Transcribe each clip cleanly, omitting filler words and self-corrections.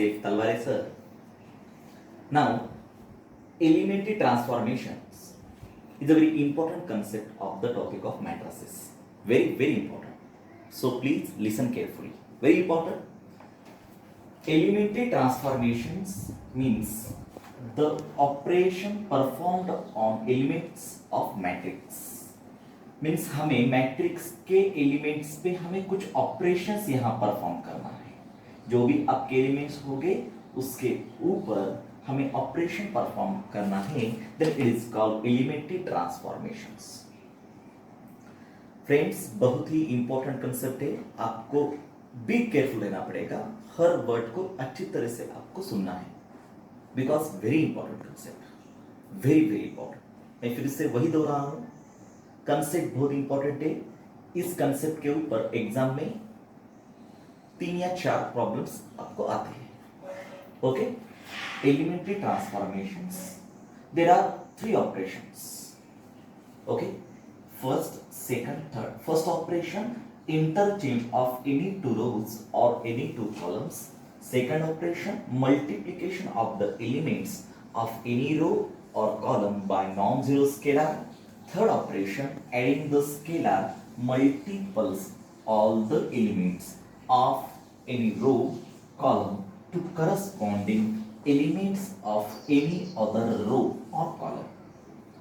Joseph Talware sir. Now, elementary transformations is a very important concept of the topic of matrices. Very important. So please listen carefully. Very important. Elementary transformations means the operation performed on elements of matrix. Means हमें matrix के elements पे हमें कुछ operations यहाँ perform करना है. जो भी आपके एलिमेंट्स होंगे उसके ऊपर हमें ऑपरेशन परफॉर्म करना है. Then it is called elementary transformations. Friends, बहुत ही इंपॉर्टेंट कंसेप्ट है. आपको बी केयरफुल रहना पड़ेगा. हर वर्ड को अच्छी तरह से आपको सुनना है, because very important concept, very important. मैं फिर से वही दोहरा रहा हूं, कंसेप्ट बहुत इंपॉर्टेंट है. इस कंसेप्ट के ऊपर एग्जाम में 3 या 4 प्रॉब्लम्स आपको आते हैं. Okay, elementary transformations, there are 3 operations. Okay, first, second, third. First operation, interchange of any 2 rows और any 2 columns. Second operation, multiplication of the elements of any row or column by non-zero scalar. Third operation, adding the scalar multiples all the elements of any row, column to corresponding elements of any other row or column.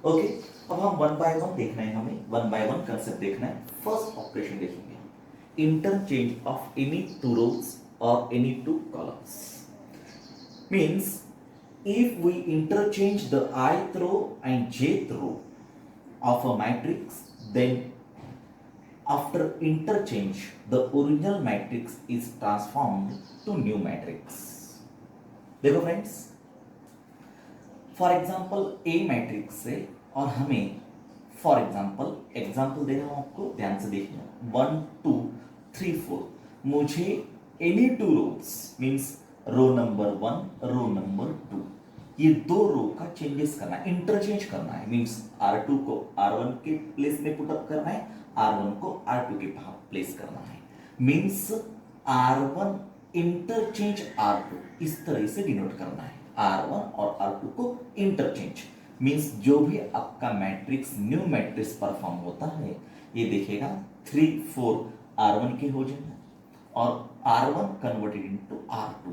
Okay, अब हम one by one देखना है, हमें one by one concept देखना है. First operation देखेंगे, interchange of any 2 rows or any 2 columns. Means if we interchange the ith row and jth row of a matrix, then after interchange the original matrix is transformed to new matrix. देखो friends, for example A matrix से और हमें for example दे रहा हूं आपको, ध्यान से देखना. 1 2 3 4. मुझे any 2 rows means row number 1, row number 2, ये 2 रो का चेंजेस करना है, इंटरचेंज करना है. मीन्स R2 को R1 के प्लेस में पुट अप करना है, R1 को R2 के प्लेस करना है. मीन्स R1 इंटरचेंज R2, इस तरह से डिनोट करना है. R1 और R2 को इंटरचेंज मीन्स जो भी आपका मैट्रिक्स न्यू मैट्रिक्स परफॉर्म होता है, ये देखेगा 3 4 R1 के हो जाएगा और R1 converted into R2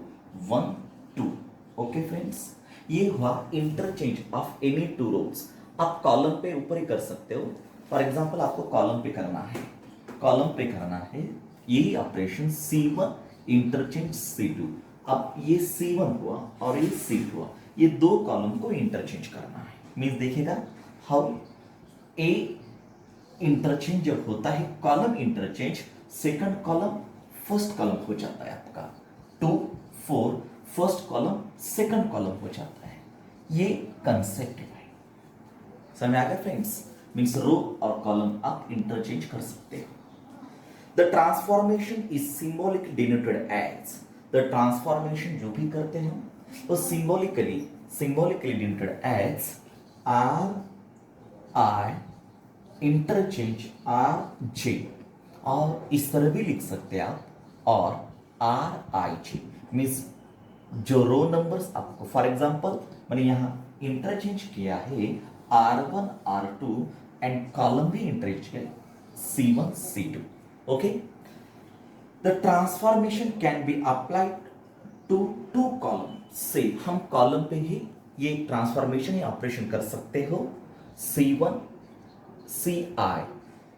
1 2. Okay friends, ये हुआ इंटरचेंज ऑफ एनी 2 rows. आप कॉलम पे ऊपर ही कर सकते हो. फॉर एग्जांपल आपको कॉलम पे करना है, यही ऑपरेशन C1 इंटरचेंज C2. अब ये C1 हुआ और ये C2 हुआ, ये 2 कॉलम को इंटरचेंज करना है. मींस देखिएगा हाउ ए इंटरचेंज जब होता है, column interchange, second column first column हो जाता है आपका. 2 4 फर्स्ट कॉलम सेकंड कॉलम हो जाता है. ये कंसेप्ट है भाई, समझ आ गया फ्रेंड्स. मींस रो और कॉलम आप इंटरचेंज कर सकते हो. The transformation is symbolically denoted as, the transformation जो भी करते हैं वो symbolically denoted as R i interchange R j, और इस तरह भी लिख सकते हैं आप, और आर आई जे. मीन्स जो रो नंबर्स आपको, फॉर एग्जांपल मैंने यहां इंटरचेंज किया है R1 R2 एंड कॉलम भी इंटरचेंज किया C1 C2. Okay, the transformation can be applied to 2 column से. हम कॉलम पे ही ये ट्रांसफॉर्मेशन या ऑपरेशन कर सकते हो. C1 CI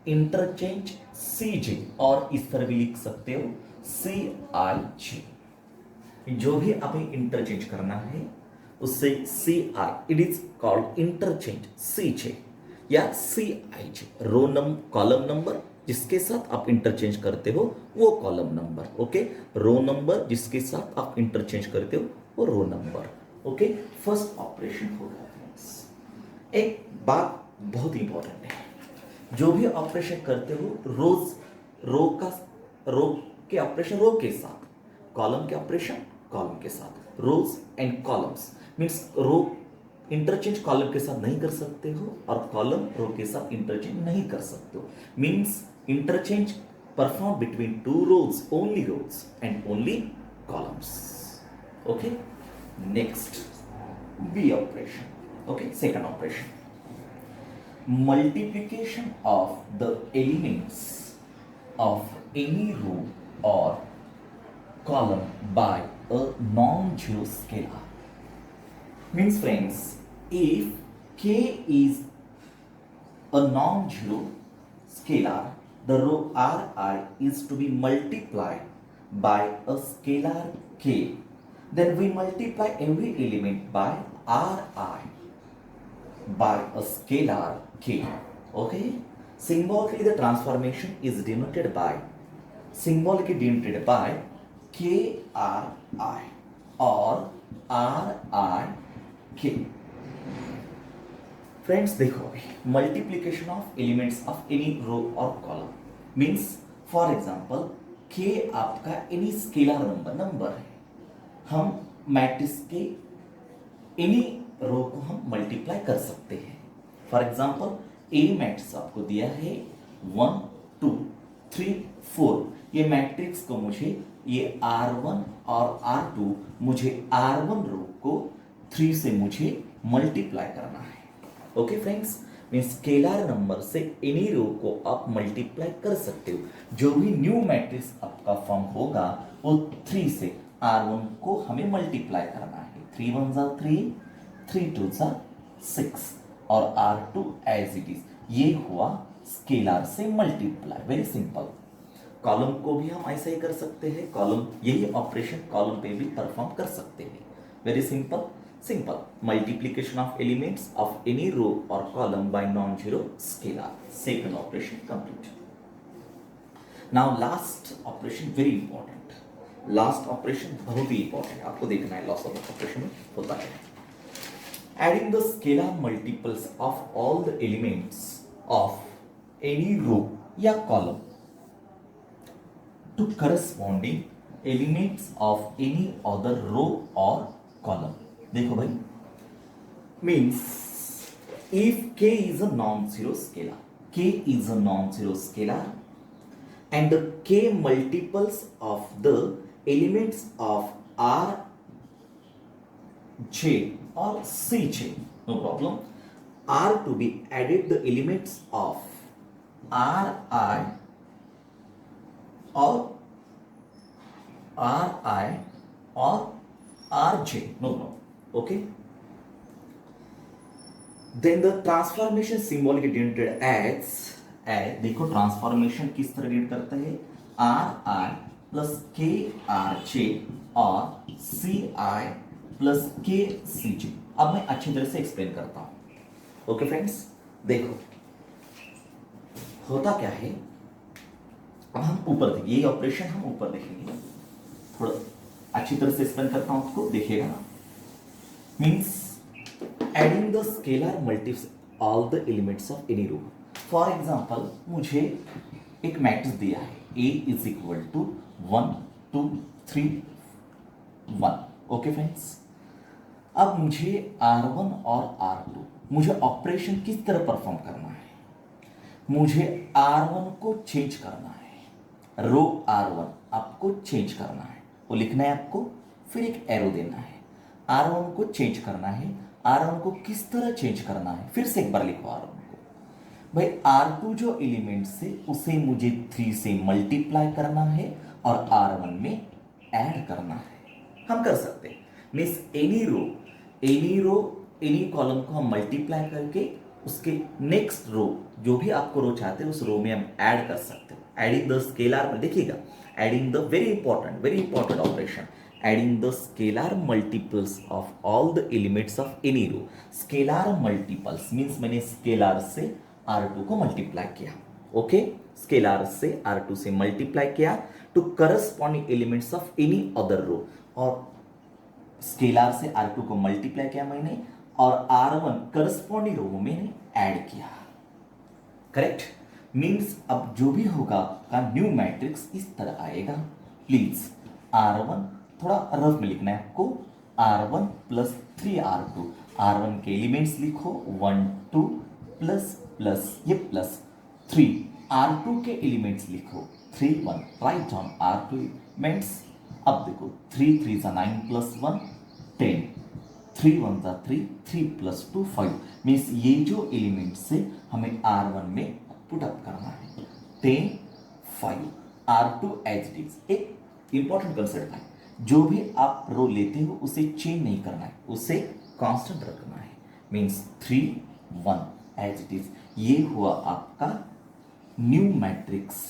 इंटरचेंज CJ, और इस तरह भी लिख सकते हो CIJ. जो भी हमें इंटरचेंज करना है उससे CI, इट इज कॉल्ड इंटरचेंज CJ या CIJ. रो कॉलम नंबर जिसके साथ आप इंटरचेंज करते हो वो column number. Okay, row number जिसके साथ आप इंटरचेंज करते हो वो row number. Okay, first operation हो गया फ्रेंड्स. एक बात बहुत इंपॉर्टेंट है, जो भी ऑपरेशन करते हो रो के ऑपरेशन रो के साथ, कॉलम के ऑपरेशन कॉलम के साथ. Rows and columns means row interchange column के साथ नहीं कर सकते हो और कॉलम रो के साथ इंटरचेंज नहीं कर सकते हो. Means interchange perform between 2 rows, only rows and only columns. Okay, next B operation. Okay, second operation, multiplication of the elements of any row or column by a non-zero scalar. Means friends, if k is a non-zero scalar, the row Ri is to be multiplied by a scalar k. Then we multiply every element by Ri by a scalar k. Okay? Symbolically, the transformation is denoted by KRI or RIK. Friends देखो अभी multiplication of elements of any row और column means for example के आपका any scalar number है, हम matrix के any रो को हम मल्टीप्लाई कर सकते हैं. फॉर एग्जांपल ए मैट्रिक्स आपको दिया है 1 2 3 4. ये मैट्रिक्स को मुझे ये R1 और R2 मुझे R1 रो को 3 से मुझे मल्टीप्लाई करना है. Okay friends, means scalar number से एनी रो को आप मल्टीप्लाई कर सकते हो. जो भी न्यू मैट्रिक्स आपका फॉर्म होगा वो 3 से R1 को हमें मल्टीप्लाई करना है. 3 1 जा 3, 3 2 जा 6 और R2 एज इट इज. ये हुआ स्केलर से मल्टीप्लाई. Very simple. कॉलम को भी हम ऐसा ही कर सकते हैं. कॉलम यही ऑपरेशन कॉलम पे भी परफॉर्म कर सकते हैं. Very simple. Multiplication of elements of any row or column by non-zero scalar. Second operation complete. Now last operation very important. Last operation बहुत ही important. आपको देखना है last operation में होता है. Adding the scalar multiples of all the elements of any row या column to corresponding elements of any other row or column. देखो भाई, means if k is a non-zero scalar, k is a non-zero scalar and the k multiples of the elements of R j or C j, no problem, are to be added the elements of R I or R I or R j, no problem. Okay, then the transformation symbolically denoted as देखो transformation किस तरह denote करता है, are I plus K R j और सी आई plus के सी जे. अब मैं अच्छी तरह से एक्सप्लेन करता हूं. ओके फ्रेंड्स, देखो होता क्या है. अब हम ऊपर देखिए, ये ऑपरेशन हम ऊपर देखेंगे. थोड़ा अच्छी तरह से एक्सप्लेन करता हूं, आपको देखिएगा. Means adding the scalar multiples all the elements of any row. For example, मुझे एक मैट्रिक्स दिया है A is equal to 1 2 3 1. Okay friends, अब मुझे R1 और R2 मुझे ऑपरेशन किस तरह परफॉर्म करना है. मुझे R1 को चेंज करना है, रो R1 आपको चेंज करना है, वो लिखना है आपको, फिर एक एरो देना है. R1 को चेंज करना है. R1 को किस तरह चेंज करना है, फिर से एक बार लिखो R1 को. भाई R2 जो एलिमेंट से उसे मुझे 3 से मल्टीप्लाई करना है और R1 में ऐड करना है. हम कर सकते हैं. मीन्स एनी कॉलम को हम मल्टीप्लाई करके उसके नेक्स्ट रो जो भी आपको रो चाहते हैं उस रो में हम ऐड कर सकते हो. एडिंग द स्केलर में देखिएगा, adding the very important operation, adding the scalar multiples of all the elements of any row. Scalar multiples means मैंने स्केलर से R2 को मल्टीप्लाई किया. ओके, स्केलर से R2 से मल्टीप्लाई किया to corresponding elements of any other row. और scalar से R2 को मल्टीप्लाई किया मैंने और R1 करस्पॉन्डिंग रो में मैंने ऐड किया. करेक्ट. मीन्स अब जो भी होगा का न्यू मैट्रिक्स इस तरह आएगा. प्लीज R1 थोड़ा रफ में लिखना है आपको, R1 प्लस 3R2. R1 के एलिमेंट्स लिखो 1 2 प्लस ये प्लस 3. R2 के एलिमेंट्स लिखो 3 1. राइट डाउन R2 एलिमेंट्स अब देखो 3 3 सा 9 प्लस 1 10, 3 1 सा 3, 3 प्लस 2 5, मीन्स ये जो एलिमेंट से हमें R1 में पुट अप करना है 10 5, R2 एज इट इज। एक इंपॉर्टेंट कंसेप्ट है, जो भी आप रो लेते हो उसे चेंज नहीं करना है, उसे कांस्टेंट रखना है, मीन्स 3 1 एज इट इज। ये हुआ आपका न्यू मैट्रिक्स।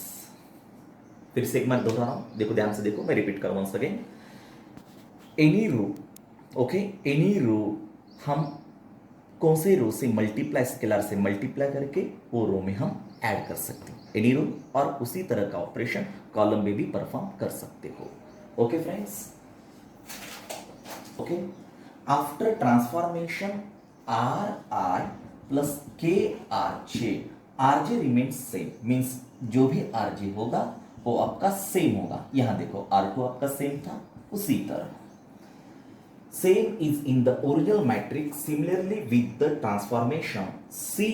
फिर से एक बार दोहरा रहा हूं, देखो ध्यान से देखो, मैं रिपीट कर once again. Any row, okay, any row हम कौन से रो से मल्टीप्लाई, स्केलर से मल्टीप्लाई करके वो रो में हम ऐड कर सकते हैं एनी रो, और उसी तरह का ऑपरेशन कॉलम में भी परफॉर्म कर सकते हो। Okay friends, okay. After transformation R R plus K R J, R J remains same, means जो भी आर जे होगा वो आपका सेम होगा। यहां देखो R2 आपका सेम था, उसी तरह same is in the original matrix. Similarly with the transformation Ci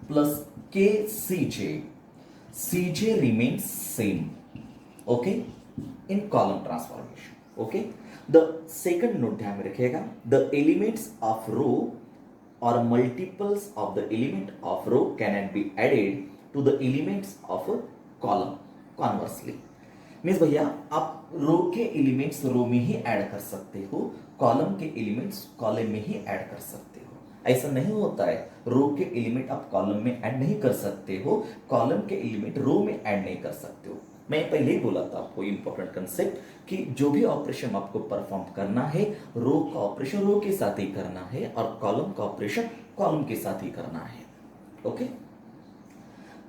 plus KCj, Cj remains same, okay, in column transformation, okay. The second note ध्यान में रखिएगा, the elements of row or multiples of the element of row cannot be added to the elements of a column conversely। Means भैया आप रो के elements रो में ही add कर सकते हो, कॉलम के एलिमेंट्स कॉलम में ही ऐड कर सकते हो। ऐसा नहीं होता है रो के एलिमेंट आप कॉलम में ऐड नहीं कर सकते हो, कॉलम के एलिमेंट रो में ऐड नहीं कर सकते हो। मैं पहले ही बोला था आपको इंपॉर्टेंट कंसेप्ट कि जो भी ऑपरेशन आपको परफॉर्म करना है, रो का ऑपरेशन रो के साथ ही करना है और कॉलम का ऑपरेशन कॉलम के साथ ही करना है। ओके,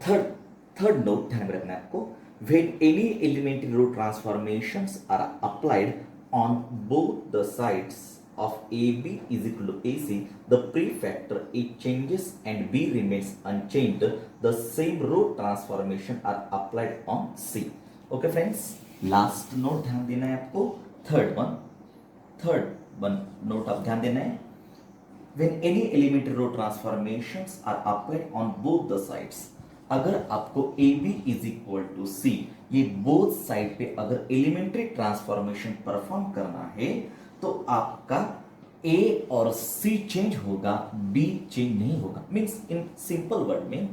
थर्ड नोट ध्यान में रखना है आपको, when any elementary row transformations are applied on both the sides of AB is equal to AC, the prefactor A changes and B remains unchanged, the same row transformation are applied on C। okay friends, last note ध्यान देना है आपको, third one note आप ध्यान देना है, when any elementary row transformations are applied on both the sides, अगर आपको A B is equal to C, ये बोथ साइड पे अगर एलिमेंट्री ट्रांसफॉर्मेशन परफॉर्म करना है तो आपका ए और सी चेंज होगा, बी चेंज नहीं होगा। मींस इन सिंपल वर्ड में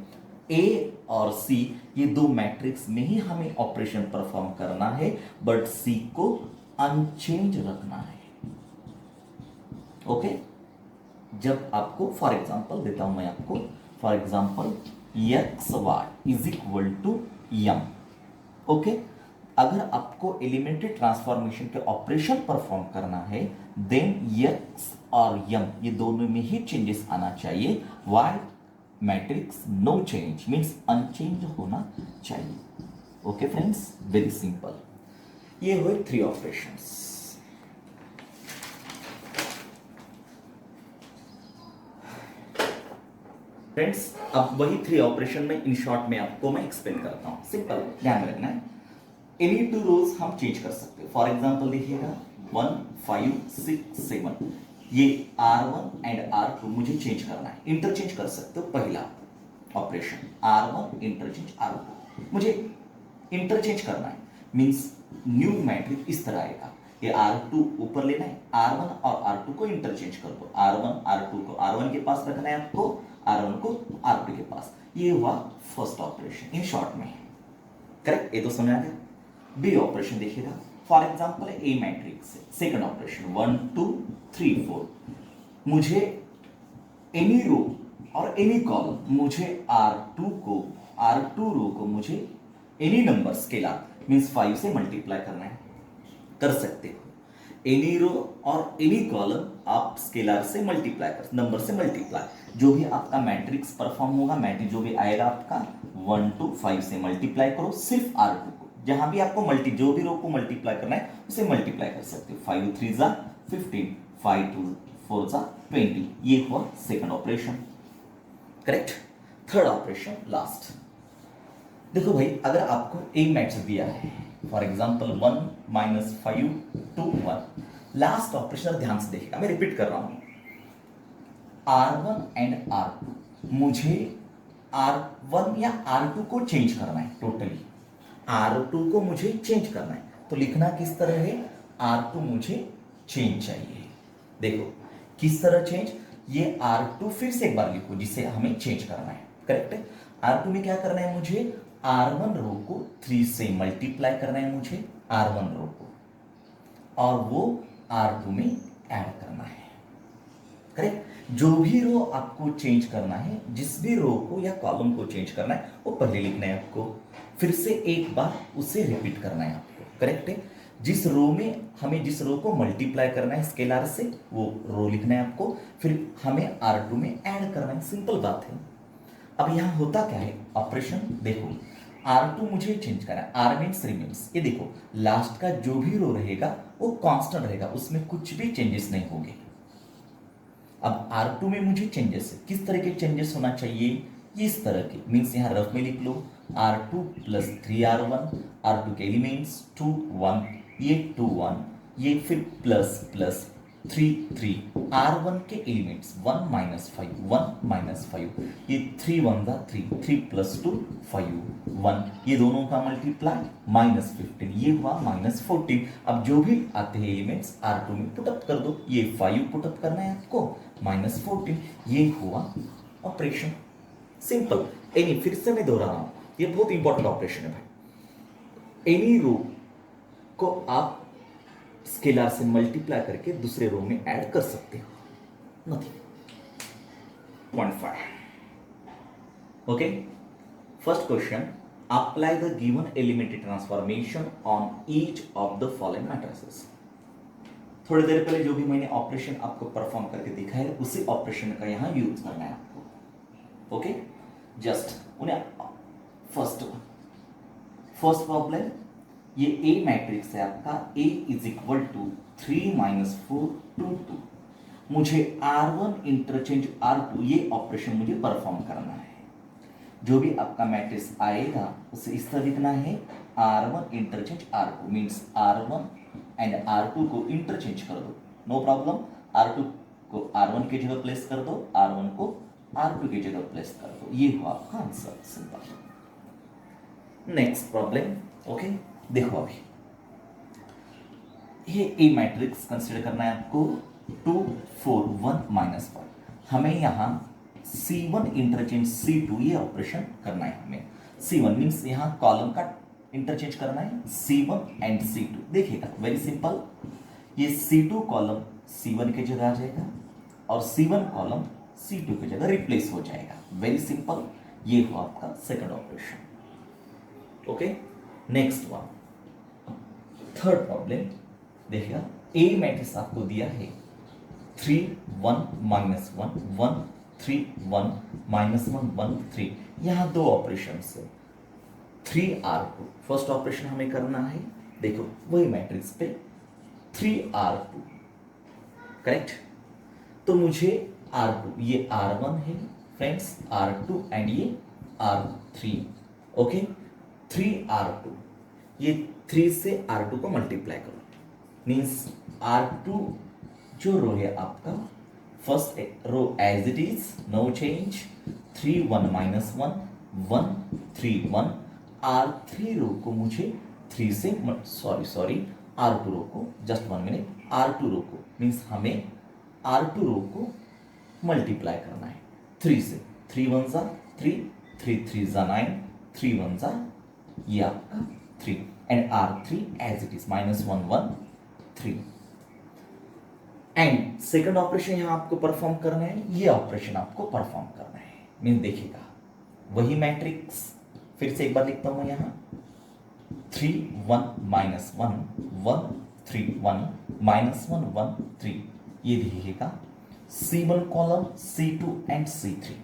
ए और सी ये दो मैट्रिक्स में ही हमें ऑपरेशन परफॉर्म करना है, बट सी को अनचेंज रखना है। ओके, जब आपको फॉर एग्जांपल देता हूं मैं आपको, for example X Y is equal to M. Okay, अगर आपको एलिमेंट्री ट्रांसफॉर्मेशन के ऑपरेशन परफॉर्म करना है देन एक्स और यम ये दोनों में ही चेंजेस आना चाहिए। Y matrix no change, means unchanged होना चाहिए। Okay friends, very simple. ये हुए 3 ऑपरेशंस। फ्रेंड्स, अब वही 3 ऑपरेशन में इन शॉर्ट में आपको मैं एक्सप्लेन करता हूं। सिंपल, ध्यान रखना है, एनी 2 रोज हम चेंज कर सकते हैं। फॉर एग्जांपल देखिएगा 1 5 6 7, ये R1 एंड R2 मुझे चेंज करना है, इंटरचेंज कर सकते हो। पहला ऑपरेशन R1 इंटरचेंज R2, मुझे इंटरचेंज करना है, मींस न्यू मैट्रिक्स इस तरह आएगा, ये R2 ऊपर लेना है, R1 और R2 को इंटरचेंज कर दो, R1 R2 को R1 के पास रखना है आपको, R1 को R2 के पास। ये हुआ फर्स्ट ऑपरेशन इन शॉर्ट में, करेक्ट, ये तो समझ आ गया। बी ऑपरेशन देखिएगा, फॉर एग्जांपल ए मैट्रिक्स से सेकंड ऑपरेशन 1 2 3 4, मुझे एनी रो और एनी कॉलम, मुझे R2 रो को मुझे एनी नंबर स्केलर मींस 5 से मल्टीप्लाई करना है, कर सकते हो। एनी रो और एनी कॉलम आप स्केलर से मल्टीप्लाई कर, नंबर से मल्टीप्लाई, जो भी आपका मैट्रिक्स परफॉर्म होगा, मैट्रिक्स जो भी आएगा आपका 1 2 5 से मल्टीप्लाई करो, सिर्फ R2 को, जहां भी आपको जो भी रो को मल्टीप्लाई करना है उसे मल्टीप्लाई कर सकते हो। 5 3 जा 15, 5 2 4 जा 20, ये हुआ second operation, correct. Third operation last, देखो भाई, अगर आपको ए मैट्रिक्स दिया है फॉर एग्जांपल 1 -5 2 1, लास्ट ऑपरेशन ध्यान से देखिएगा, मैं रिपीट कर रहा हूं, R1 एंड R2, मुझे R1 या R2 को चेंज करना है, टोटली R2 को मुझे चेंज करना है, तो लिखना किस तरह है, R2 मुझे चेंज चाहिए। देखो किस तरह चेंज, ये R2 फिर से एक बार लिखो जिसे हमें चेंज करना है, करेक्ट है। R2 में क्या करना है मुझे, R1 रो को 3 से मल्टीप्लाई करना है मुझे, R1 रो को, और वो R2 में ऐड करना है, करेक्ट। जो भी रो आपको चेंज करना है, जिस भी रो को या कॉलम को चेंज करना है, वो पहले लिखना है आपको, फिर से एक बार उसे रिपीट करना है आपको, करेक्ट है। जिस रो में हमें जिस रो को मल्टीप्लाई करना है स्केलर से, वो रो लिखना है आपको, फिर हमें R2 में ऐड करना है, सिंपल बात है। अब यहां होता क्या है ऑपरेशन, देखो R2 मुझे चेंज करना है, R मीन्स रिमेन्स, ये देखो लास्ट का जो भी रो रहेगा वो कांस्टेंट रहेगा, उसमें कुछ भी चेंजेस नहीं होंगे। अब R2 में मुझे चेंजेस है, किस तरह के चेंजेस होना चाहिए, इस तरह के, मीन्स यहां रफ में लिख लो, R2 प्लस 3R1, R2 के एलिमेंट्स 2 1, ये 2 1, ये फिर प्लस प्लस 3 3, R1 के एलिमेंट्स 1 माइनस 5 1 माइनस 5, ये 3 1 दा 3 3 प्लस 2 5 1, ये दोनों का मल्टीप्लाई माइनस 15, ये हुआ माइनस 14। अब जो भी आते हैं एलिमेंट्स R2 में पुटअप कर दो, ये 5 पुटअप करना है आपको, माइनस 14, ये हुआ ऑपरेशन, सिंपल। एनी, फिर से मैं दोहरा रहा हूं, ये बहुत इंपॉर्टेंट ऑपरेशन है भाई। एनी रो को आप स्केलर से मल्टीप्लाई करके दूसरे रो में ऐड कर सकते हो, nothing. 0.5 okay. First question, apply the given elementary transformation on each of the following matrices. थोड़ी देर पहले जो भी मैंने ऑपरेशन आपको परफॉर्म करके दिखाया है, उसी ऑपरेशन का यहां यूज करना है आपको, ओके। जस्ट उन्हें फर्स्ट प्रॉब्लम, ये ए मैट्रिक्स है आपका, A is equal to 3 minus 4 2 2, मुझे R1 इंटरचेंज R2 ये ऑपरेशन मुझे परफॉर्म करना है। जो भी आपका मैट्रिक्स आएगा उसे इस तरह लिखना है, R1 interchange R2, means R1 and R2 को इंटरचेंज कर दो, नो प्रॉब्लम। R2 को R1 की जगह प्लेस कर दो, R1 को R2 की जगह प्लेस कर दो, ये हुआ आपका answer, simple. Next problem, okay. देखो अभी ये ए मैट्रिक्स कंसीडर करना है आपको, 2 4 1 माइनस 1, हमें यहां C1 इंटरचेंज C2 ये ऑपरेशन करना है हमें। C1 मीन्स यहां कॉलम का इंटरचेंज करना है, C1 एंड C2। देखिएगा वेरी सिंपल, ये C2 कॉलम C1 की जगह आ जाएगा और C1 कॉलम C2 की जगह रिप्लेस हो जाएगा, वेरी सिंपल। ये हुआ आपका second operation, okay. Next one, third problem देखिएगा, ए मैट्रिक्स आपको दिया है 3 1 माइनस 1 1 3 1 माइनस 1 1 3, यहां दो ऑपरेशन है, 3R2 फर्स्ट ऑपरेशन हमें करना है, देखो वही मैट्रिक्स पे 3R2, करेक्ट। तो मुझे R2, ये R1 है फ्रेंड्स, R2 एंड ये R3, ओके। 3R2, ये 3 से R2 को मल्टीप्लाई करो, मीन्स R2 जो रो है आपका, first row as it is, no change, 3 1 minus 1 1 3 1, R3 row को मुझे 3 से सॉरी R2 रो को, जस्ट 1 मिनट, R2 रो को मीन्स हमें R2 रो को मल्टीप्लाई करना है 3 से, 3 1 जा 3 3 3 जा 9 3 1 जा ये आपका 3 and R3 as it is minus 1 1 3, and second operation यहां आपको परफॉर्म करना है, ये ऑपरेशन आपको परफॉर्म करना है, मीन देखिएगा वही मैट्रिक्स फिर से एक बार लिखता हूं यहां, 3 1 माइनस 1 1 3 1 माइनस 1 1 3, ये देखिएगा C1 column C2 and C3,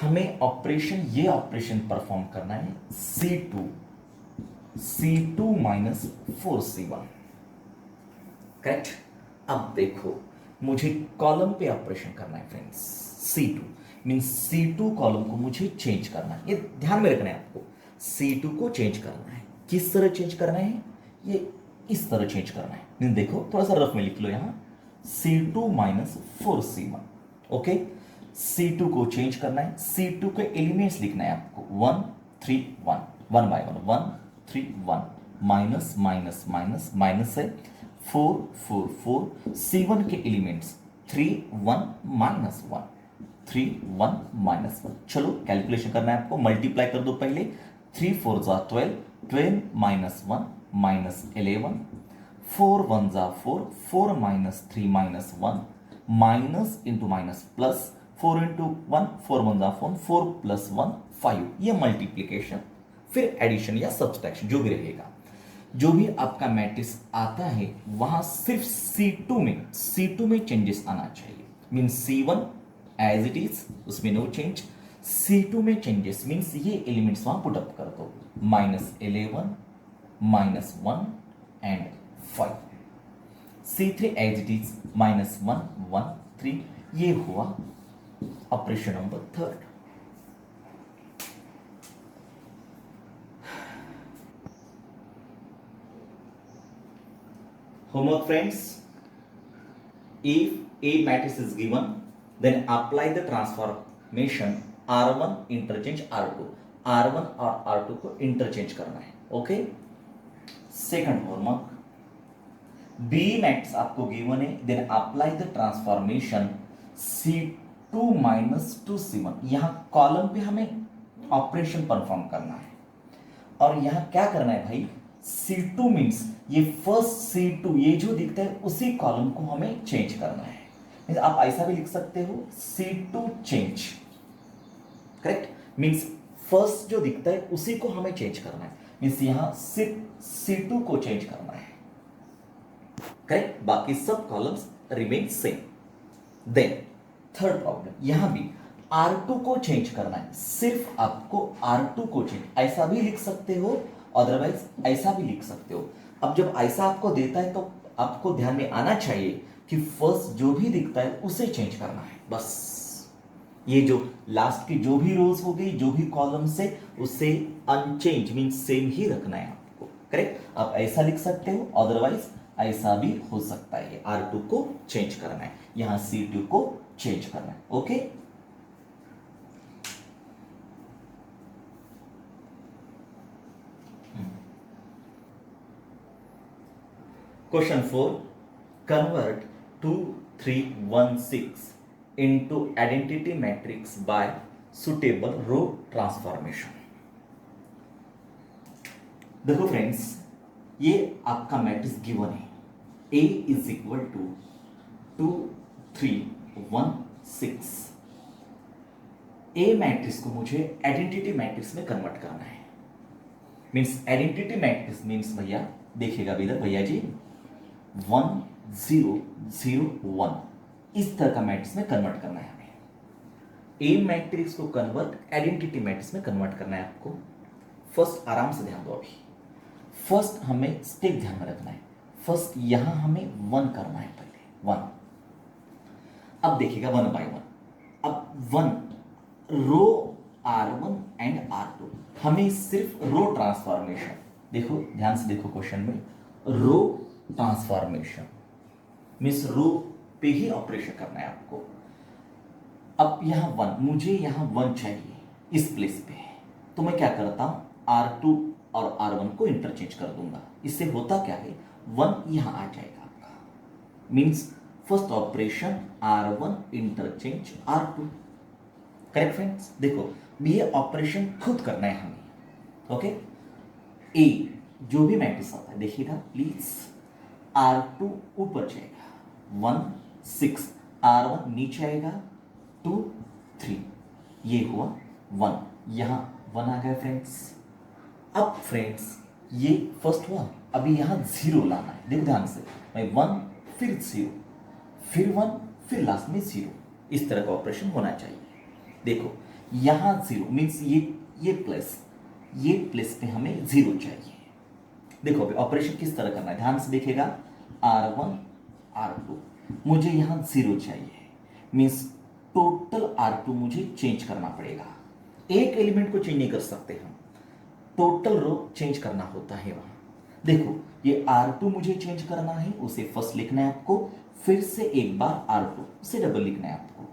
हमें ऑपरेशन ये ऑपरेशन परफॉर्म करना है C2 माइनस 4C1, करेक्ट। अब देखो मुझे कॉलम पे ऑपरेशन करना है friends, C2 means C2 column को मुझे चेंज करना है, ये ध्यान में रखना है आपको, C2 को चेंज करना है, किस तरह चेंज करना है, ये इस तरह चेंज करना है, मीन्स देखो थोड़ा सा रफ में लिख लो यहां, C2 minus 4C1, okay. C2 को चेंज करना है, C2 के एलिमेंट्स लिखना है आपको 1 3 1, 1 by 1 1 3 1, minus minus minus minus है, 4 4 4, C1 के एलिमेंट्स 3 1 माइनस 1, 3 1 माइनस 1। चलो कैलकुलेशन करना है आपको, मल्टीप्लाई कर दो पहले, 3 4 जा 12, 12 माइनस 1 माइनस 11, 4 1 जा 4, 4 minus 3 minus 1, minus into minus plus, 4 into 1, 4 1 जा 4, 4 प्लस 1 5। ये मल्टीप्लीकेशन, फिर एडिशन या सब्सट्रैक्शन जो भी रहेगा, जो भी आपका मैट्रिक्स आता है वहां सिर्फ C2 में चेंजेस आना चाहिए। Means C1 as it is, उसमें नो चेंज। C2 में चेंजेस मीन्स ये एलिमेंट्स वहां पुट अप कर दो, -11 -1 and 5। C3 as it is -1 1 3। ये हुआ operation number 3। Homework friends, if A matrix is given, then apply the transformation R1 interchange R2, R1 और R2 को interchange करना है। Okay, second homework, B matrix आपको given है, then apply the transformation C2 minus 2C1। यहां column पे हमें operation perform करना है, और यहां क्या करना है भाई, C2 मीन्स ये फर्स्ट C2 ये जो दिखता है उसी कॉलम को हमें चेंज करना है। आप ऐसा भी लिख सकते हो C2 change, correct. Means first जो दिखता है उसी को हमें चेंज करना है, मीन्स यहां सिर्फ C2 को चेंज करना है, करेक्ट। बाकी सब columns remain same. Then third problem, यहां भी R2 को चेंज करना है, सिर्फ आपको R2 को चेंज, ऐसा भी लिख सकते हो, अदरवाइज ऐसा भी लिख सकते हो। अब जब ऐसा आपको देता है तो आपको ध्यान में आना चाहिए कि फर्स्ट जो भी दिखता है उसे चेंज करना है, बस। ये जो लास्ट की जो भी रोज हो गई, जो भी कॉलम से, उसे अनचेंज मीन सेम ही रखना है आपको, करेक्ट। आप ऐसा लिख सकते हो, अदरवाइज ऐसा भी हो सकता है। R2 को चेंज करना है, यहां C2 को चेंज करना है। Okay, Question 4. Convert 2 3 1 6 into identity matrix by suitable row transformation. देखो फ्रेंड्स, ये आपका मैट्रिक्स गिवन है, A is equal to 2 3 1 6। A matrix को मुझे आइडेंटिटी मैट्रिक्स में कन्वर्ट करना है। मीन्स आइडेंटिटी मैट्रिक्स मीन्स भैया देखिएगा इधर भैया जी, 1 0 0 1 इस तरह का मैट्रिक्स में कन्वर्ट करना है हमें। ए मैट्रिक्स को कन्वर्ट आइडेंटिटी मैट्रिक्स में कन्वर्ट करना है आपको। फर्स्ट आराम से ध्यान दो, अभी फर्स्ट हमें स्टेप ध्यान में रखना है। फर्स्ट यहां हमें 1 करना है, पहले 1। अब देखिएगा 1 बाय 1। अब 1 रो R1 एंड R2, हमें सिर्फ रो ट्रांसफॉर्मेशन, देखो ध्यान से देखो क्वेश्चन में, रो ट्रांसफॉर्मेशन मीन्स रो पे ही ऑपरेशन करना है आपको। अब यहां 1, मुझे यहां 1 चाहिए इस प्लेस पे, तो मैं क्या करता हूं, R2 और R1 को इंटरचेंज कर दूंगा। इससे होता क्या है, 1 यहां आ जाएगा आपका, means first operation R1 interchange R2, correct friends. देखो ये ऑपरेशन खुद करना है हमें। ओके, ए जो भी मैट्रिक्स आता है देखिएगा प्लीज, R2 ऊपर जाएगा, 1 6, R1 नीचे आएगा, 2 3, ये हुआ 1, यहां 1 आ गया फ्रेंड्स। अब फ्रेंड्स ये फर्स्ट हुआ, अभी यहां 0 लाना है, देखो ध्यान से, मैं 1 फिर 0 फिर 1 फिर लास्ट में 0, इस तरह का ऑपरेशन होना चाहिए। देखो यहां 0 मीन्स ये प्लेस पे हमें 0 चाहिए। देखो अभी ऑपरेशन किस तरह करना है, ध्यान से देखिएगा, R1 R2 मुझे यहां 0 चाहिए, मीन्स टोटल R2 मुझे चेंज करना पड़ेगा। एक एलिमेंट को चेंज नहीं कर सकते हम, टोटल रो चेंज करना होता है वहां। देखो ये R2 मुझे चेंज करना है, उसे फर्स्ट लिखना है आपको, फिर से एक बार R2 उसे डबल लिखना है आपको।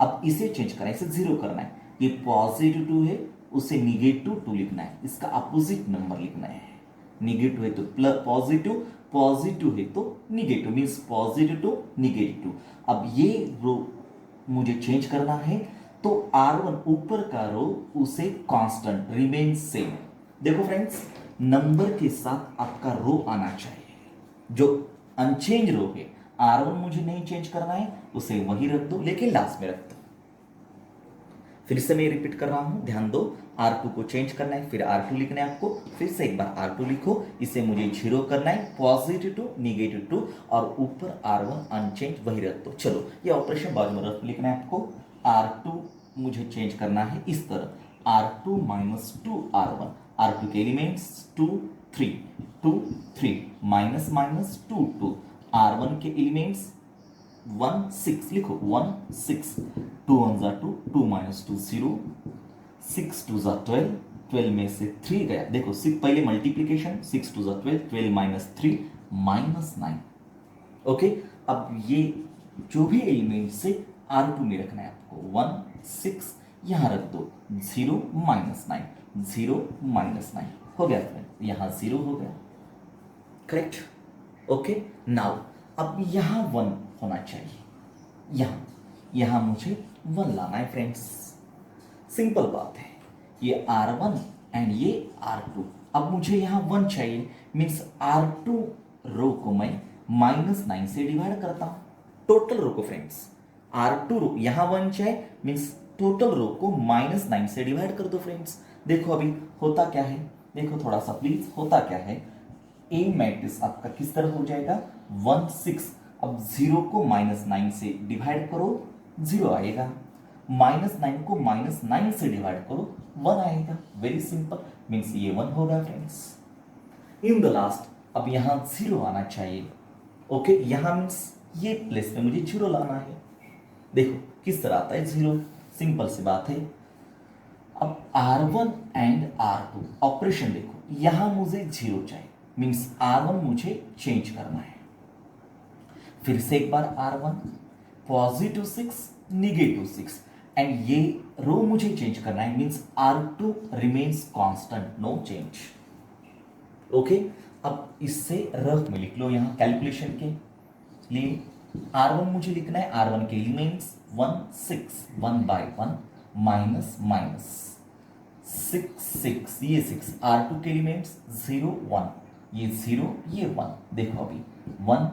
अब इसे चेंज करना है, इसे 0 करना है, ये पॉजिटिव 2 है, उसे निगेटिव 2 लिखना है, इसका अपोजिट नंबर लिखना है, निगेटिव है तो प्लस पॉजिटिव, पॉजिटिव है तो negative, means positive to negative. अब ये रो मुझे चेंज करना है, तो R1 ऊपर का रो उसे कांस्टेंट रिमेन सेम। देखो फ्रेंड्स, नंबर के साथ आपका रो आना चाहिए, जो अनचेंज रो है R1 मुझे नहीं चेंज करना है, उसे वही रख दो, लेकिन लास्ट में रख दो। फिर से मैं रिपीट कर रहा हूं, ध्यान दो, R2 को चेंज करना है, फिर R2 लिखना है आपको, फिर से एक बार R2 लिखो, इसे मुझे 0 करना है, पॉजिटिव टू निगेटिव टू, और ऊपर R1 अनचेंज वही रख दो। चलो ये ऑपरेशन बाद में रफ लिखना है आपको। R2 मुझे चेंज करना है इस तरह, R2 माइनस 2R1, R2 के एलिमेंट्स 2 3 2 3 माइनस माइनस 2 2, R1 के एलिमेंट्स 1 6 लिखो, 1 6, 2 1 जा 2, 2 माइनस 2 0, 6 2 जा 12, 12 में से 3 गया, देखो 6 पहले मल्टीप्लीकेशन, 6 2 जा 12, 12 माइनस 3 माइनस 9। ओके, अब ये जो भी एलिमेंट से R2 में रखना है आपको, 1 6 यहां रख दो, 0 माइनस 9, 0 माइनस 9 हो गया फ्रेंड, यहां 0 हो गया, करेक्ट। ओके, नाउ अब यहां 1 होना चाहिए, यहां मुझे 1 लाना है फ्रेंड्स, सिंपल बात है, ये R1 एंड ये R2। अब मुझे यहां 1 चाहिए, मीन्स R2 रो को मैं -9 से डिवाइड करता हूं, टोटल रो को फ्रेंड्स, R2 रो यहां 1 चाहिए, मीन्स टोटल रो को -9 से डिवाइड कर दो फ्रेंड्स। देखो अभी होता क्या है, देखो थोड़ा सा प्लीज, होता क्या है, ए मैट्रिक्स आपका किस तरह हो जाएगा, 1 6, अब 0 को -9 से डिवाइड करो 0 आएगा, -9 को -9 से डिवाइड करो 1 आएगा, वेरी सिंपल, मीन्स ये 1 होगा फ्रेंड्स। इन द लास्ट अब यहां 0 आना चाहिए, ओके, यहां मीन्स ये प्लेस में मुझे 0 लाना है, देखो किस तरह आता है 0, सिंपल सी बात है। अब R1 एंड R2 ऑपरेशन देखो, यहां मुझे 0 चाहिए, मीन्स R1 मुझे चेंज करना है, फिर से एक बार R1 पॉजिटिव 6 निगेटिव 6, एंड ये रो मुझे चेंज करना है, means R2 remains constant, no change. Okay, अब इससे रफ में लिख लो, यहां कैलकुलेशन के लिए R1 मुझे लिखना है, R1 के एलिमेंट्स 1 6 1 बाय 1 माइनस माइनस 6 6, ये 6, R2 के एलिमेंट्स 0 1, ये 0 ये 1, देखो अभी 1,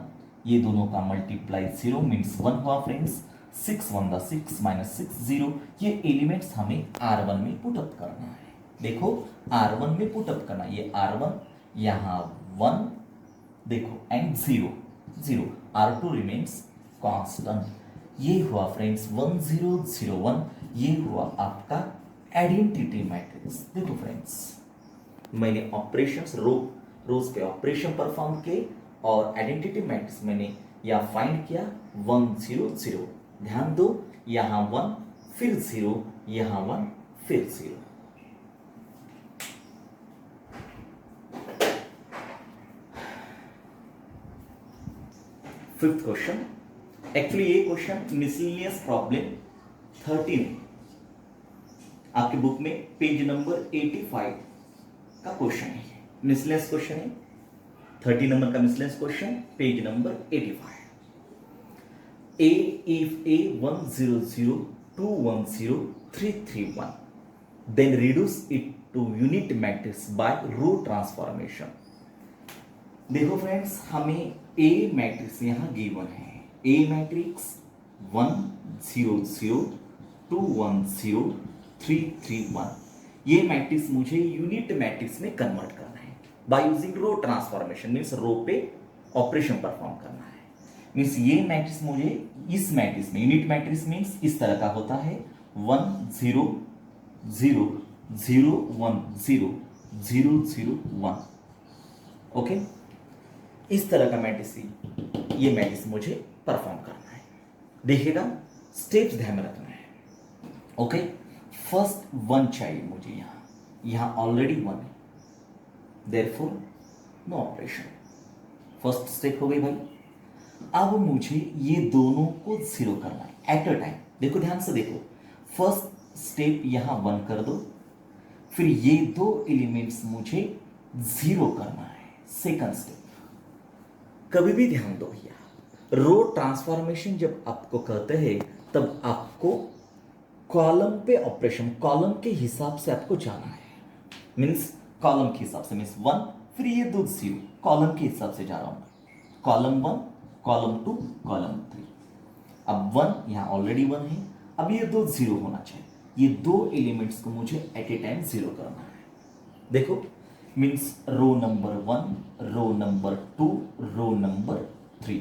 ये दोनों का मल्टीप्लाई 0 मीन्स 1 हुआ फ्रेंड्स, 6 1 द 6 माइनस 6 0, ये एलिमेंट्स हमें R1 में पुटअप करना है, देखो R1 में पुटअप करना, ये R1 यहां 1, देखो एंड 0 0, R2 रिमेन्स कांस्टेंट, ये हुआ फ्रेंड्स 1 0 0 1, ये हुआ आपका आइडेंटिटी मैट्रिक्स। देखो फ्रेंड्स, मैंने ऑपरेशंस रोज पे ऑपरेशन परफॉर्म किए और आइडेंटिटी मैट्रिक्स मैंने या फाइंड किया 1 0 0, ध्यान दो यहां 1 फिर 0, यहां 1 फिर 0। फिफ्थ क्वेश्चन, एक्चुअली ये क्वेश्चन मिसलेनियस प्रॉब्लम 13 आपके बुक में पेज नंबर 85 का क्वेश्चन है, मिसलेनियस क्वेश्चन है, 30 नंबर का miscellaneous question, page number 85। A if A 1 0 0 2 1 0 3 3 1, then reduce it to unit matrix by row transformation। देखो फ्रेंड्स, हमें A मैट्रिक्स यहां गिवन है, A मैट्रिक्स 1 0 0 2 1 0 3 3 1, ये मैट्रिक्स मुझे यूनिट मैट्रिक्स में कन्वर्ट करना है by using row transformation, means row पे ऑपरेशन परफॉर्म करना है, मीन्स ये मैट्रिक्स मुझे इस मैट्रिक्स में, यूनिट मैट्रिक्स मीन्स इस तरह का होता है 1 0 0 0 1 0 0 0 1, ओके, इस तरह का मैट्रिक्स, ये मैट्रिक्स मुझे परफॉर्म करना है, देखिएगा स्टेप्स ध्यान में रखना है, ओके। फर्स्ट 1 चाहिए मुझे, यहां ऑलरेडी 1 है, therefore no operation, first step हो गई भाई। अब मुझे ये दोनों को 0 करना है एट अ टाइम, देखो ध्यान से देखो, फर्स्ट स्टेप यहां 1 कर दो, फिर ये दो एलिमेंट्स मुझे 0 करना है, सेकंड स्टेप, कभी भी ध्यान दो भैया, रो ट्रांसफॉर्मेशन जब आपको कहते हैं तब आपको कॉलम पे ऑपरेशन, कॉलम के हिसाब से आपको जाना है। मीन्स कॉलम के हिसाब से, मीन्स 1, फिर ये दो 0, कॉलम के हिसाब से जा रहा हूं, कॉलम 1, कॉलम 2, कॉलम 3। अब 1 यहां ऑलरेडी 1 है, अब ये दो 0 होना चाहिए, ये दो एलिमेंट्स को मुझे एट ए टाइम 0 करना है। देखो, means row number 1, row number 2, row number 3।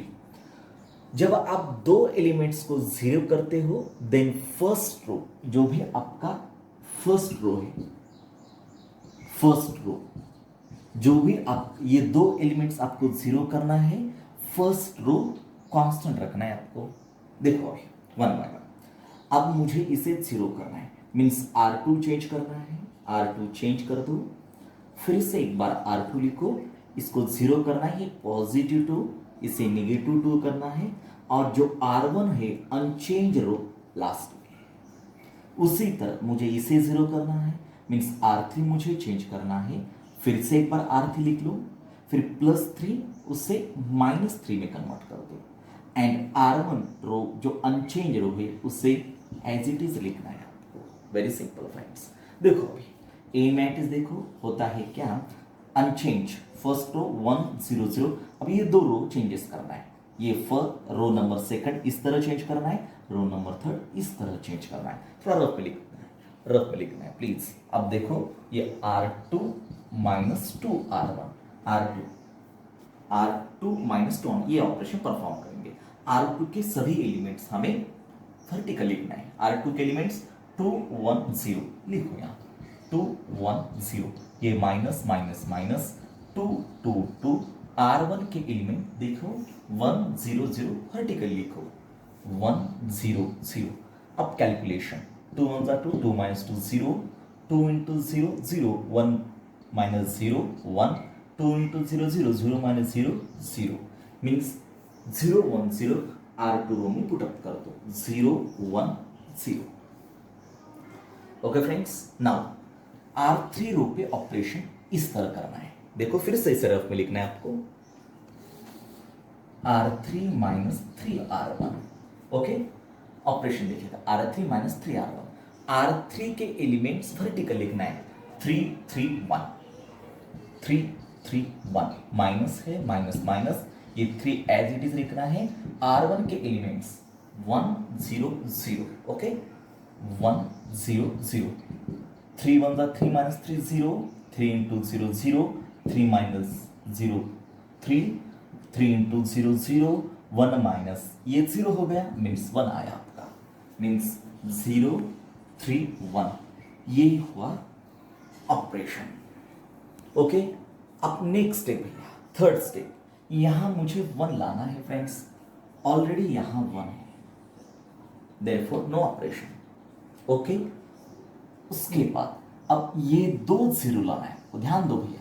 जब आप दो एलिमेंट्स को 0 करते हो, देन फर्स्ट रो, जो भी आपका फर्स्ट रो है, फर्स्ट रो जो भी आप, ये दो एलिमेंट्स आपको 0 करना है, फर्स्ट रो कांस्टेंट रखना है आपको। देखो अभी 1 बाय 1, अब मुझे इसे 0 करना है, मीन्स R2 चेंज करना है, R2 चेंज कर दो, फिर से एक बार R2 लिखो, इसको 0 करना है, पॉजिटिव 2, इसे नेगेटिव 2 करना है, और जो R1 है अनचेंज रो लास्ट में, उसी तरह मुझे इसे 0 करना है, मीन्स R3 मुझे चेंज करना है, फिर से एक बार R3 लिख लो, फिर +3 उसे -3 में कन्वर्ट कर दो, एंड R1 रो जो अनचेंज रो है उसे एज इट इज लिखना है आपको। Very simple friends. देखो अभी ए मैट्रिक्स देखो होता है क्या, अनचेंज, फर्स्ट रो 1 0 0, अब ये दो रो चेंजेस करना है, ये रो नंबर सेकंड इस तरह चेंज करना है, रो नंबर थर्ड इस तरह चेंज करना है। थोड़ा रफ में लिखना है, रफ में लिखना है प्लीज। अब देखो ये R2 - 2R1, R2 - 2, ये ऑपरेशन परफॉर्म करेंगे। R2 के सभी एलिमेंट्स हमें वर्टिकल लिखना है, R2 के एलिमेंट्स 2 1 0 लिखो यहाँ, 2 1 0, ये माइनस माइनस माइनस 2 2 2, R1 के एलिमेंट देखो 1 0 0, वर्टिकल लिखो 1 0 0। अब कैलकुलेशन, 2 1 2, 2 -2 0, 2 × 0 0, 1 - 0 1, 2 × 0 0 0 - 0 0, मीन्स 0 1 0 R2 रो में पुट अप कर दो, 0 1 0। ओके फ्रेंड्स, नाउ R3 रो पे ऑपरेशन इस तरह करना है। देखो फिर से इसे रफ में लिखना है आपको, R3 - 3R1। ओके, ऑपरेशन देखिएगा, R3 - 3R1, R3 के एलिमेंट्स वर्टिकल लिखना है, 3 3 1, 3 3 1, माइनस है माइनस माइनस, ये 3 एज इट इज लिखना है। R1 के एलिमेंट्स 1 0 0, ओके 1 0 0, 3 1 3 -3 0, 3 × 0 0, 3 - 0 3, 3 × 0 0, 1 माइनस, ये 0 हो गया, मीन्स 1 आया आपका, मीन्स 0 3 1, ये हुआ ऑपरेशन। ओके, अब नेक्स्ट स्टेप भैया, थर्ड स्टेप, यहां मुझे 1 लाना है फ्रेंड्स, ऑलरेडी यहां 1 है, देयरफॉर नो ऑपरेशन। ओके, उसके बाद अब ये दो 0 लाना है, तो ध्यान दो भैया,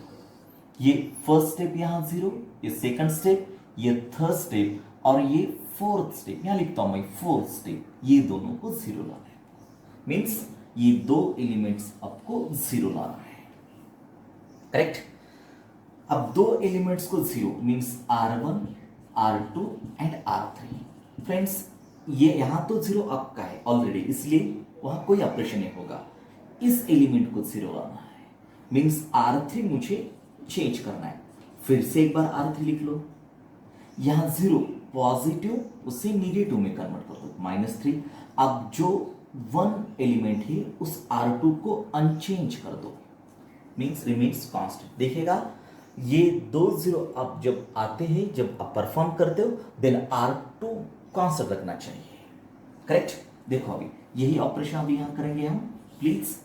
ये फर्स्ट स्टेप यहां 0, ये सेकंड स्टेप, ये थर्ड स्टेप, और ये फोर्थ स्टेप, यहां लिखता हूं मैं फोर्थ स्टेप, ये दोनों को 0 लाना है, मीन्स ये दो एलिमेंट्स आपको 0 लाना है, करेक्ट। अब दो एलिमेंट्स को 0 means R1 R2 and R3। Friends ये यहां तो 0 आपका है ऑलरेडी, इसलिए वहां कोई ऑपरेशन नहीं होगा, इस एलिमेंट को 0 लाना है, मीन्स R3 मुझे चेंज करना है, फिर से एक बार R3 लिख लो, यहां 0 पॉजिटिव उसे नेगेटिव में कन्वर्ट कर दो, -3। अब जो 1 एलिमेंट है उस R2 को अनचेंज कर दो, मीन्स रिमेन्स कांस्टेंट। देखिएगा ये दो 0 आप जब आते हैं, जब आप परफॉर्म करते हो, देन R2 कांस्टेंट रखना चाहिए, करेक्ट। देखो अभी यही ऑपरेशन अभी यहां करेंगे हम, प्लीज।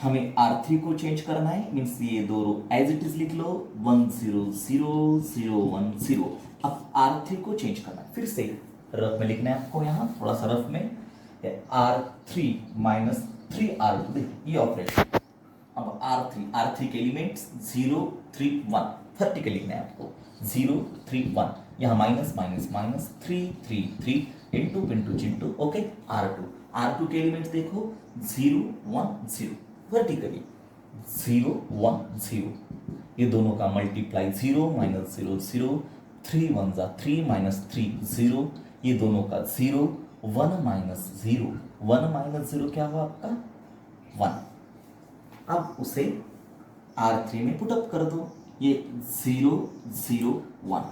हमें R3 को चेंज करना है, मीन्स ये दो रो एज इट इज लिख लो, 1 0 0 0 1 0। अब R3 को चेंज करना है, फिर से रफ में लिखना है आपको, यहां थोड़ा सा रफ में, R3 - 3R2, ये ऑपरेशन। अब R3 के एलिमेंट्स 0 3 1, वर्टिकल लिखना है आपको, 0 3 1, यहां minus minus minus 3 3 3, into Pintu Chintu, okay. R2 के एलिमेंट्स देखो 0 1 0, वर्टिकली 0 1 0, ये दोनों का मल्टीप्लाई 0 माइनस 0 0, 3 1 जा 3 माइनस 3 0, ये दोनों का 0, 1 माइनस 0, 1 माइनस 0 क्या हुआ आपका 1। अब उसे R3 में पुटअप कर दो, ये 0 0 1।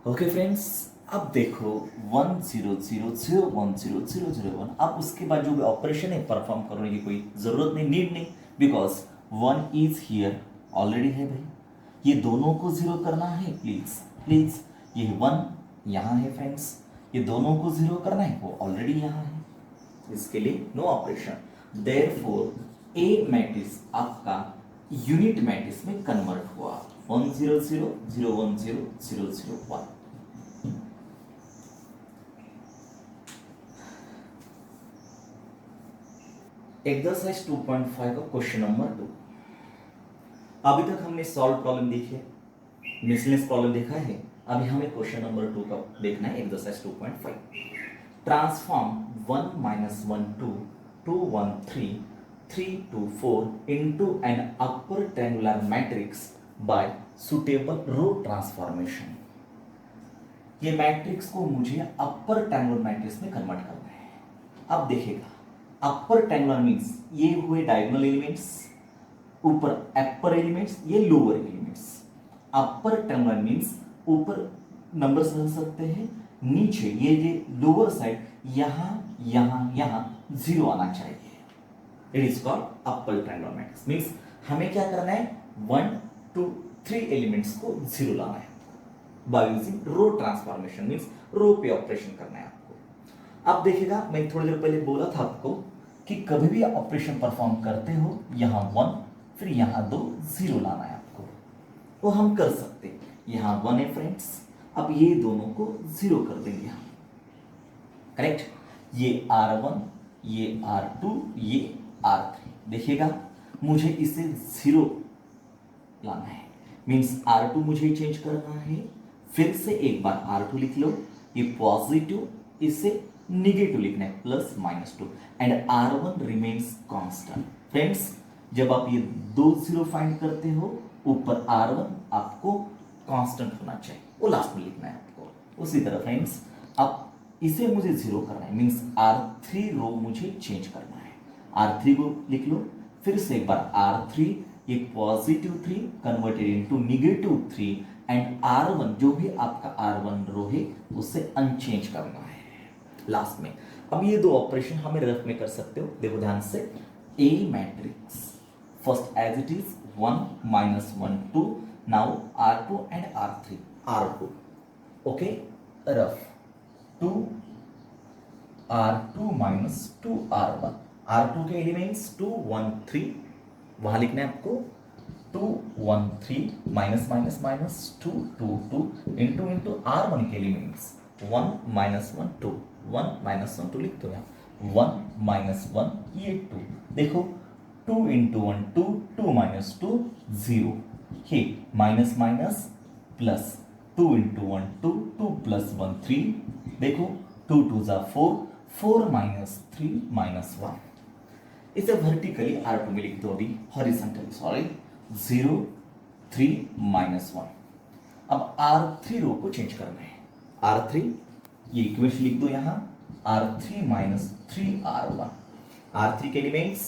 ओके फ्रेंड्स, अब देखो 1 0 0 0 1 0 0 0 1। अब उसके बाद जो भी ऑपरेशन है परफॉर्म करने की कोई जरूरत नहीं, नीड नहीं, बिकॉज 1 इज हियर ऑलरेडी है भाई। ये दोनों को जीरो करना है, प्लीज प्लीज। ये 1 यहाँ है फ्रेंड्स, ये दोनों को जीरो करना है, वो ऑलरेडी यहाँ है, इसके लिए नो ऑपरेशन। देयरफॉर ए मैट्रिक्स आपका यूनिट मैट्रिक्स में कन्वर्ट हुआ, 1 0 0 0 1 0 0 0 1। एक्सरसाइज 2.5 का क्वेश्चन नंबर 2। अभी तक हमने सॉल्व प्रॉब्लम देखी है, मिसलेनियस प्रॉब्लम देखा है, अभी हमें क्वेश्चन नंबर 2 का देखना है, exercise 2.5। Transform 1 minus 1 2 2 1 3 3 2 4 into an upper triangular matrix by suitable row transformation. ये मैट्रिक्स को मुझे अपर ट्रायंगुलर मैट्रिक्स में कन्वर्ट करना है। अब देखिएगा, अपर ट्रायंगुलर मींस ये हुए डायगोनल एलिमेंट्स, ऊपर अपर एलिमेंट्स, ये lower elements. Upper triangular means ऊपर नंबर्स रह सकते हैं, नीचे ये लोअर साइड यहां यहां यहां 0 आना चाहिए। It is called upper triangular matrix. Means हमें क्या करना है, 1 2 3 एलिमेंट्स को 0 लाना है by using row transformation. Means row पे ऑपरेशन करना है आपको। अब देखिएगा, मैं थोड़ी देर पहले बोला था आपको कि कभी भी ऑपरेशन परफॉर्म करते हो, यहां 1 फिर यहां 2 0 लाना है आपको, वो हम कर सकते हैं। यहां 1 है फ्रेंड्स, अब ये दोनों को 0 कर देंगे हम, करेक्ट। ये R1, ये R2, ये R3। देखिएगा, मुझे इसे 0 लाना है, मींस R2 मुझे चेंज करना है। फिर से एक बार R2 लिख लो, ये पॉजिटिव, इसे निगेटिव लिखना है, plus minus 2, and R1 remains constant. Friends, जब आप ये 2 0 फाइंड करते हो, ऊपर R1 आपको कांस्टेंट होना चाहिए, वो लास्ट में लिखना है आपको। उसी तरह फ्रेंड्स, अब इसे मुझे 0 करना है, मींस R3 रो मुझे चेंज करना है। R3 को लिख लो, फिर से एक बार R3, ये positive 3 converted into negative 3, and R1 जो भी आपका R1 रो है उसे अनचेंज करना है लास्ट में। अब ये दो ऑपरेशन हमें रफ में कर सकते हो, देखो ध्यान से। A matrix first as it is 1 minus 1 2, now R2 and R3। R2 okay, रफ 2 R2 माइनस 2 R1। R2 के एलिमेंट्स 2 1 3, वहां लिखना है आपको 2 1 3 minus minus minus 2 2 2 into into R1 के एलिमेंट्स 1 माइनस 1 2, 1 माइनस 1 2 लिख दो यहाँ, 1 माइनस 1 ये 2। देखो 2 इंटू 1 2, 2 माइनस 2 0, हे minus minus plus, 2 into 1 2, 2 plus 1 3। देखो 2 2 जा 4, 4 माइनस 3 माइनस 1। इसे वर्टिकली R2 में लिख दो, अभी हॉरिजॉन्टली सॉरी, 0 3 माइनस 1। अब R3 रो को चेंज करना है, R3 ये इक्वेशन लिख दो यहां, R3 माइनस 3R1। R3 के एलिमेंट्स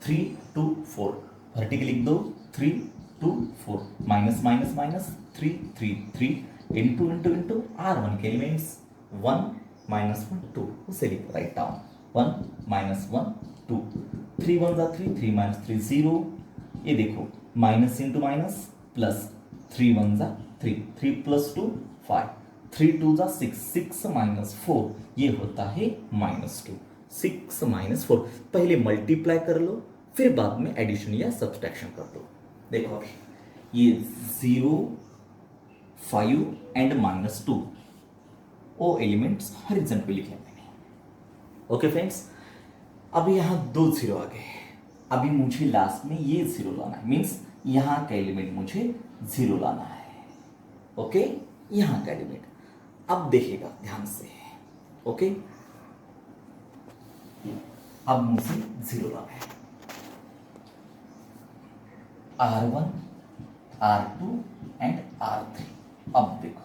3 2 4, वर्टिकल लिख दो 3 2 4, minus minus minus 3 3 3 into into into R1 के एलिमेंट्स 1 माइनस 1 2, उसे लिख राइट डाउन, 1 माइनस 1 2, 3 1 जा 3, 3 माइनस 3 0। ये देखो माइनस इंटू माइनस प्लस, 3 1 जा 3, 3 प्लस 2 5, 3 2 जा 6, 6 माइनस 4 ये होता है माइनस 2। 6 माइनस 4, पहले मल्टीप्लाई कर लो, फिर बाद में एडिशन या सब्सट्रैक्शन कर दो। देखो अभी ये 0 5 एंड माइनस 2 वो एलिमेंट्स हॉरिजॉन्टल पे लिखे मैंने। ओके फ्रेंड्स, अब यहाँ 2 0 आ गए, अभी मुझे लास्ट में ये 0 लाना है, मीन्स यहाँ का एलिमेंट मुझे 0 लाना है। ओके, यहाँ का एलिमेंट। अब देखिएगा ध्यान से, ओके, अब मुझे 0 लाना है। R1, R2 and R3। अब देखो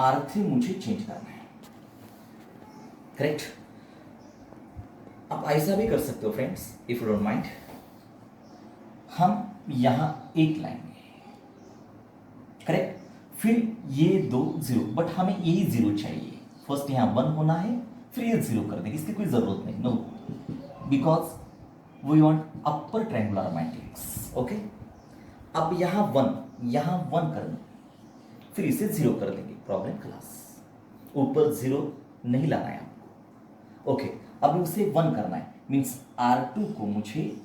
R3 मुझे चेंज करना है, करेक्ट। आप ऐसा भी कर सकते हो friends, if you don't mind, हम यहां 8 लाएंगे, करेक्ट। फिर ये 2 0, बट हमें यही 0 चाहिए। फर्स्ट यहां 1 होना है, फिर ये 0 कर देंगे, इसकी कोई जरूरत नहीं, no, because we want upper triangular matrix, okay. अब यहां 1 करना, फिर इसे 0 कर देंगे, प्रॉब्लम क्लास। ऊपर 0 नहीं लाना है आपको, ओके। अब उसे 1 करना है, मीन्स R2 को मुझे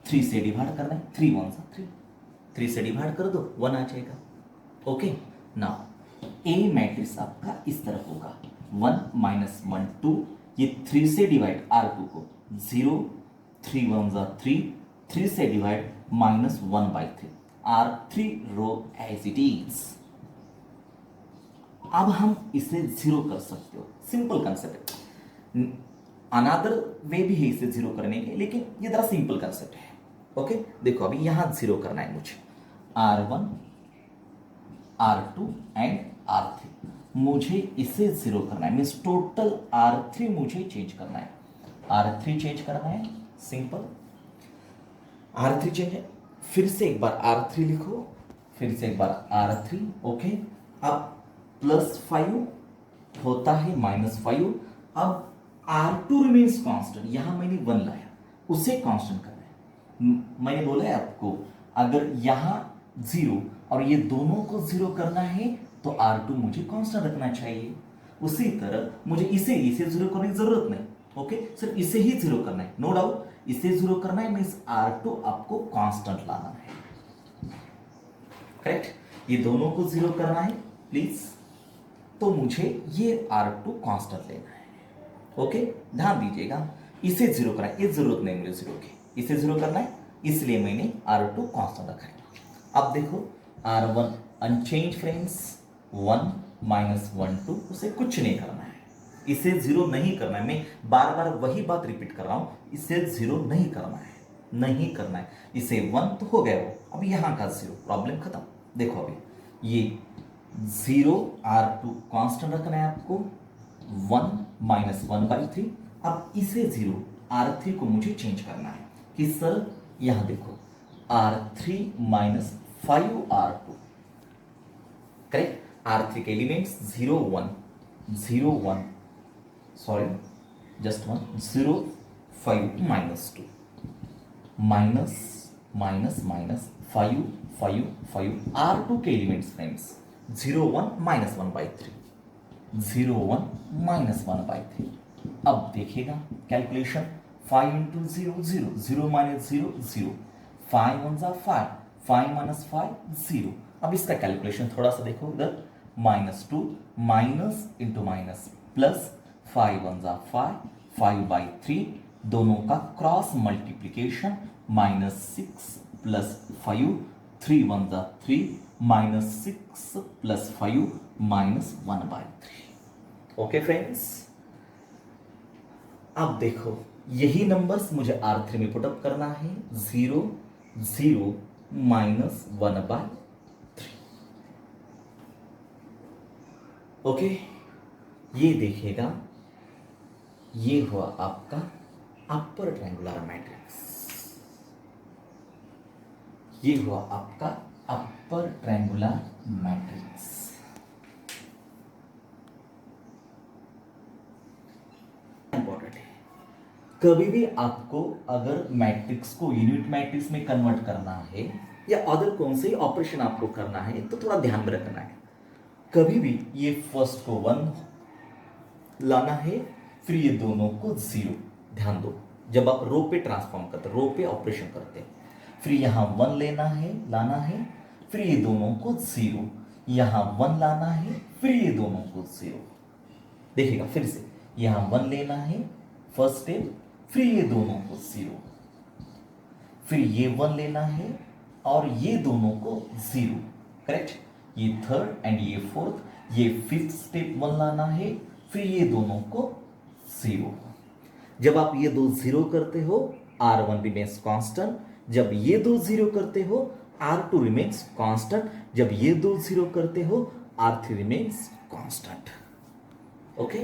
3 से डिवाइड करना है। 3 1 3, 3 से डिवाइड कर दो, 1 आ जाएगा, ओके। नाउ ए मैट्रिक्स आपका इस तरह होगा, 1 -1 2, ये 3 से डिवाइड R2 को 0, 3 1 3, 3 से divide -1/3, R3 row as it is. अब हम इसे 0 कर सकते हो, सिंपल कंसेप्ट है। अनदर वे भी है इसे 0 करने के, लेकिन ये जरा सिंपल कंसेप्ट है, ओके। देखो अभी यहां 0 करना है मुझे, R1, R2 एंड R3, मुझे इसे 0 करना है, मीन्स टोटल R3 मुझे चेंज करना है। R3 चेंज करना है, सिंपल R3 चेंज है। फिर से एक बार R3 लिखो, फिर से एक बार R3, ओके। अब +5 होता है -5। अब R2 रिमेन्स कांस्टेंट, यहां मैंने 1 लाया, उसे कांस्टेंट करना है। मैंने बोला है आपको, अगर यहां 0 और ये दोनों को 0 करना है तो R2 मुझे कांस्टेंट रखना चाहिए। उसी तरह मुझे इसे 0 करने की जरूरत नहीं, ओके। सिर्फ इसे ही 0 करना है, नो डाउट, इसे 0 करना है, मीन्स R2 आपको कांस्टेंट लाना है, करेक्ट। ये दोनों को 0 करना है प्लीज, तो मुझे ये R2 कांस्टेंट लेना है, ओके। ध्यान दीजिएगा, इसे 0 करना है, ये जरूरत नहीं मुझे 0 की, इसे 0 करना है, इसलिए मैंने R2 कांस्टेंट रखा है। अब देखो R1 अनचेंज फ्रेंड्स, 1 -1 2, उसे कुछ नहीं करना है, इसे 0 नहीं करना है। मैं बार बार वही बात रिपीट कर रहा हूं, इसे 0 नहीं करना है, नहीं करना है। इसे 1 तो हो गया वो, अब यहां का 0, प्रॉब्लम खत्म। देखो अभी ये 0 R2 कांस्टेंट रखना है आपको, 1 -1/3। अब इसे 0 R3 को मुझे चेंज करना है कि सर यहां देखो R3 -5R2, करेक्ट। R3 के elements 0 1 0 1, sorry just 1 0 5 -2, minus minus minus 5 5 5, R2 के एलिमेंट्स फ्रेंड्स 0 1 -1/3, 0 1 -1/3। अब देखिएगा कैलकुलेशन, 5 × 0 0, 0 - 0 0, 5 1 5, 5 - 5 0। अब इसका कैलकुलेशन थोड़ा सा देखो इधर, -2 माइनस इंटू माइनस प्लस, 5 1 5, 5/3, दोनों का क्रॉस मल्टीप्लीकेशन, -6 + 5, 3 1 3, -6 + 5, -1/3। ओके फ्रेंड्स, अब देखो यही नंबर्स मुझे R3 में पुटअप करना है, 0 0 -1/3। ओके, ये देखिएगा, ये हुआ आपका अपर ट्रायंगुलर मैट्रिक्स, ये हुआ आपका अपर ट्रायंगुलर मैट्रिक्स। इंपॉर्टेंट है, कभी भी आपको अगर मैट्रिक्स को यूनिट मैट्रिक्स में कन्वर्ट करना है या अदर कौन से ऑपरेशन आपको करना है तो थोड़ा ध्यान में रखना है। कभी भी ये फर्स्ट को 1 लाना है, फिर ये दोनों को 0। ध्यान दो, जब आप रो पे ट्रांसफॉर्म करते हैं, रो पे ऑपरेशन करते हैं, फिर यहां 1 लाना है, फिर ये दोनों को 0, यहां 1 लाना है, फिर ये दोनों को 0। देखिएगा फिर से, यहां 1 लेना है फर्स्ट स्टेप, फिर ये दोनों को 0, फिर ये 1 लेना है और ये दोनों को 0, करेक्ट। ये थर्ड एंड ये फोर्थ, ये फिफ्थ स्टेप 1 लाना है, फिर ये दोनों को 0। जब आप ये दो 0 करते हो, R1 रिमेन्स कांस्टेंट, जब ये दो जीरो करते हो R2 रिमेन्स कांस्टेंट, जब ये दो जीरो करते हो R3 रिमेन्स कांस्टेंट. ओके